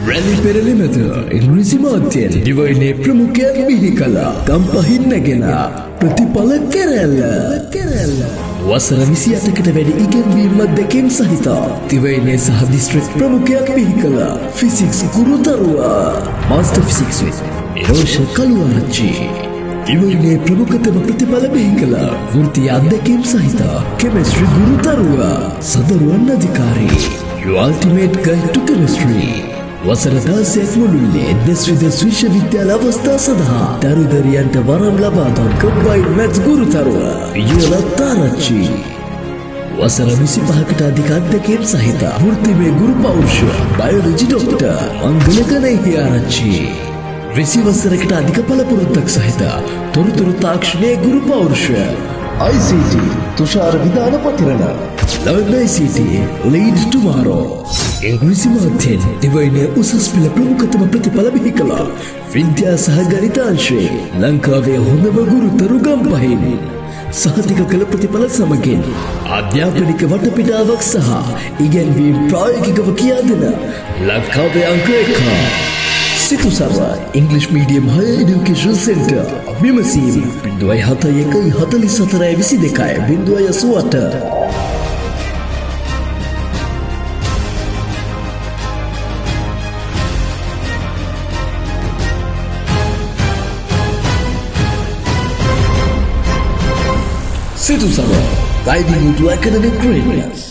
රැලි පෙරළි මැද ඉංග්‍රීසි මාධ්‍යයෙන් දිවයිනේ ප්‍රමුඛයන් බිහි කළා. ගම්පහින් නැගෙන ප්‍රතිඵල කැරැල්ල. වසර 28කට වැඩි ඉගෙනීම් දෙකෙන් සහිත දිවයිනේ සහ දිස්ත්‍රික් ප්‍රමුඛයන් බිහි කළා. ෆිසික්ස් ගුරුතරුවා master physics with Erosha Kaluarachchi. දිවයිනේ ප්‍රමුඛතම ප්‍රතිඵල බිහි කළා. වෘත්තීය අධ්‍යක්ෂකම් සහිත කෙමිස්ට්‍රි ගුරුතරුවා Sadaruwan Adhikari. Your ultimate guide to chemistry. වසර 16ක් මුළුල්ලේ දෙස් විදෙස් විශ්වවිද්‍යාල අවස්ථා සඳහා දරුදරියන්ට වරම් ලබා දුන් කම්බයින්ඩ් මැත්ස් ගුරුතරුවා යලත් ආරච්චි. වසර 25කට අධික අධ්‍යක්ෂකම් සහිත වෘත්තීය ගුරු පෞරුෂ බයොලොජි ડોක්ටර් මංගල ගණේහි ආරච්චි. 20 වසරකට අධික පළපුරුද්දක් සහිත තොරතුරු තාක්ෂණයේ ගුරු පෞරුෂ ICT Thushara Vidana Pathirana Learn ICT Lead Tomorrow. ඉංග්‍රීසි මාධ්‍යයෙන් දිවයිනේ උසස් පෙළ ප්‍රමුඛතම ප්‍රතිඵල බිහි කළා. විද්‍යා සහ ගණිතාංශයේ ලංකාවේ හොඳම ගුරුතරු ගම්පහින් සහතික කළ ප්‍රතිඵල සමගින් අධ්‍යාපනික වටපිටාවක් සහ ඉගෙනීම් ප්‍රායෝගිකව කියා දෙන ලංකාවේ අංක 1 සිතුසර English Medium Higher Education Center විමසීම 0714422 Situ Summer, guiding you to academic greatness.